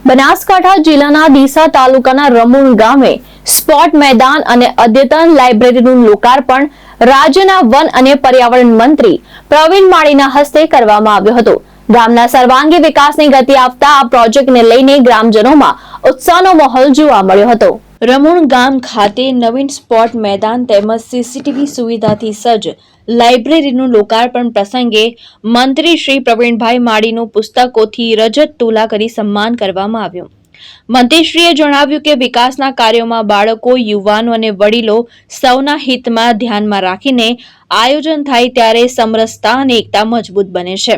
બનાસકાંઠા જિલ્લાના ડીસા તાલુકાના રમુણ ગામે સ્પોર્ટ મેદાન અને અદ્યતન લાઇબ્રેરીનું લોકાર્પણ રાજ્યના વન અને પર્યાવરણ મંત્રી પ્રવીણ માળીના હસ્તે કરવામાં આવ્યું હતું। ગામના સર્વાંગી વિકાસની ગતિ આપતા આ પ્રોજેક્ટને લઈને ગ્રામજનોમાં ઉત્સાહનો માહોલ જોવા મળ્યો હતો। રમુણ ગામ ખાતે નવીન સ્પોર્ટ મેદાન તેમજ સીસીટીવી સુવિધાથી સજ્જ લાઇબ્રેરીનું લોકાર્પણ પ્રસંગે મંત્રી શ્રી પ્રવીણભાઈ માળીનું પુસ્તકોથી રજત તુલા કરી સન્માન કરવામાં આવ્યું। મંત્રીશ્રીએ જણાવ્યું કે વિકાસના કાર્યોમાં બાળકો, યુવાનો અને વડીલો સૌના હિતમાં ધ્યાનમાં રાખીને આયોજન થાય ત્યારે સમરસતા અને એકતા મજબૂત બને છે।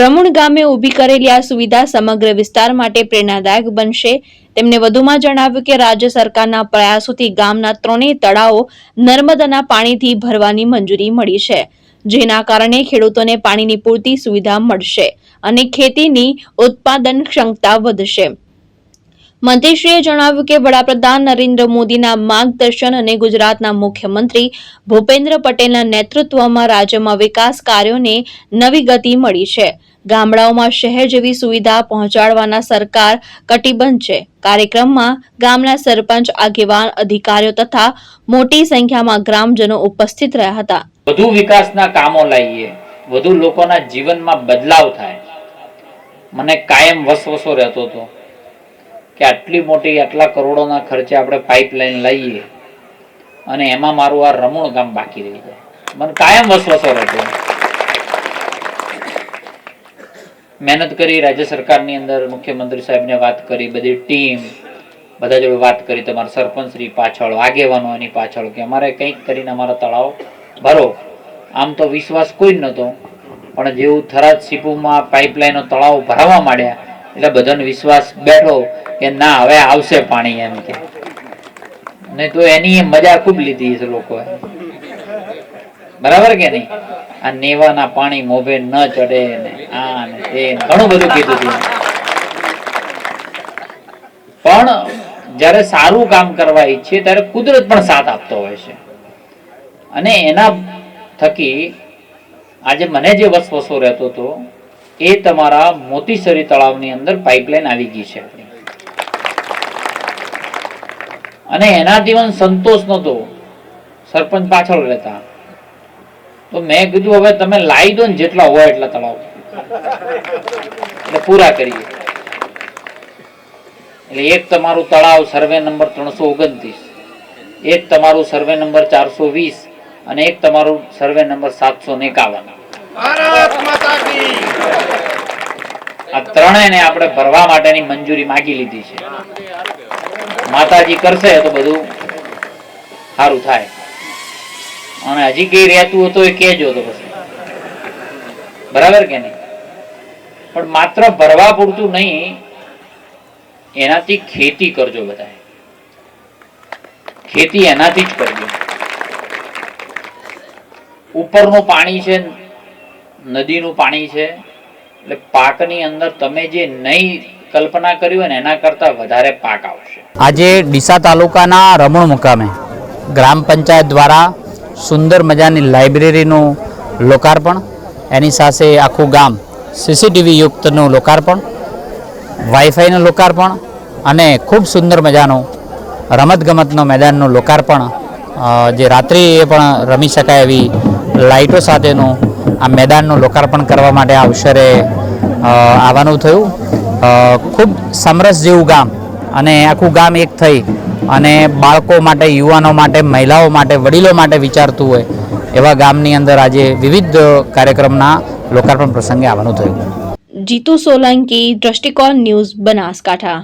રમુણ ગામે ઊભી કરેલી આ સુવિધા સમગ્ર વિસ્તાર માટે પ્રેરણાદાયક બનશે। તેમણે વધુમાં જણાવ્યું કે રાજ્ય સરકારના પ્રયાસોથી ગામના ત્રણેય તળાવો નર્મદાના પાણીથી ભરવાની મંજૂરી મળી છે, જેના કારણે ખેડૂતોને પાણીની પૂરતી સુવિધા મળશે અને ખેતીની ઉત્પાદન ક્ષમતા વધશે। મંત્રીશ્રીએ જણાવ્યું કે વડાપ્રધાન નરેન્દ્ર મોદીના માર્ગદર્શન અને ગુજરાતના મુખ્યમંત્રી ભૂપેન્દ્ર પટેલના નેતૃત્વમાં રાજ્યમાં વિકાસ કાર્યોને નવી ગતિ મળી છે। ગામડાઓમાં શહેર જેવી સુવિધા પહોંચાડવાના સરકાર કટિબદ્ધ છે। કાર્યક્રમમાં ગામના સરપંચ, આગેવાન, અધિકારીઓ તથા મોટી સંખ્યામાં ગ્રામજનો ઉપસ્થિત રહ્યા હતા। વધુ વિકાસના કામો લાવીએ, વધુ લોકોના જીવનમાં બદલાવ થાય। મને કાયમ વસવસો રહેતો હતો કે આટલી મોટી આટલા કરોડોના ખર્ચે આપણે પાઇપલાઇન લઈએ અને એમાં મારું આ રમુણ ગામ બાકી રહી જાય। મને કાયમ વસવસો રહેતો। મહેનત કરી, રાજ્ય સરકારની અંદર મુખ્યમંત્રી સાહેબને વાત કરી, બધી ટીમ બધા જોડે વાત કરી, તમારા સરપંચ શ્રી પાછળ, આગેવાનો એની પાછળ કે અમારે કંઈક કરીને અમારા તળાવ ભરો। આમ તો વિશ્વાસ કોઈ જ નહોતો, પણ જેવું થરાદ સીપુમાં પાઇપલાઇનો તળાવ ભરાવા માંડ્યા એટલે બધાનો વિશ્વાસ બેઠો કે ના હવે આવશે પાણી એમ કે। નહીં તો એની મજા ખૂબ લીધી છે લોકોએ, બરાબર કે નહીં? આ નેવાના પાણી મોભે ન ચડે ને આ ને તે ઘણું બધું કીધું હતું, પણ જ્યારે સારું કામ કરવા ઈચ્છે ત્યારે કુદરત પણ સાથ આપતો હોય છે અને એના થકી આજે મને જે વસવસો રહેતો હતો એ તમારા મોતીસરી તળાવની અંદર પાઇપલાઇન આવી ગઈ છે અને એનાથી મને સંતોષ નહોતો। સરપંચ પાછળ રહેતા તો મેં કીધું હવે તમે લાવી દો ને જેટલા હોય એટલા તળાવ એટલે પૂરા કરીએ। એટલે એક તમારું તળાવ સર્વે નંબર 329, એક તમારું સર્વે નંબર 420 અને એક તમારું સર્વે નંબર 751। આ ત્રણેયને આપણે ભરવા માટેની મંજૂરી માંગી લીધી છે। માતાજી કરશે તો બધું સારું થાય અને હજી કઈ રહેતું હતું એ કહેજો તો પછી, બરાબર કે નહીં? પણ માત્ર ભરવા પૂરતું નહીં, એનાથી ખેતી કરજો બધા, ખેતી એનાથી જ કરજો। ઉપરનું પાણી છે, નદીનું પાણી છે, એટલે પાકની અંદર તમે જે નહીં કલ્પના કરી હોય ને એના કરતા વધારે પાક આવશે। આજે ડીસા તાલુકાના રમુણ મુકામે ગ્રામ પંચાયત દ્વારા સુંદર મજાની લાઇબ્રેરીનું લોકાર્પણ, એની સાથે આખું ગામ સીસીટીવી યુક્તનું લોકાર્પણ, વાઈફાઈનું લોકાર્પણ અને ખૂબ સુંદર મજાનું રમતગમતનો મેદાનનું લોકાર્પણ, જે રાત્રિએ પણ રમી શકાય એવી લાઇટો સાથેનું આ મેદાનનું લોકાર્પણ કરવા માટે આ અવસરે આવવાનું થયું। ખૂબ સમરસ જેવું ગામ અને આખું ગામ એક થઈ અને બાળકો માટે, યુવાનો માટે, મહિલાઓ માટે, વડીલો માટે વિચારતું હોય એવા ગામની અંદર આજે વિવિધ કાર્યક્રમના લોકાર્પણ પ્રસંગે આવવાનું થયું। જીતુ સોલંકી, દ્રષ્ટિકોણ ન્યૂઝ, બનાસકાંઠા।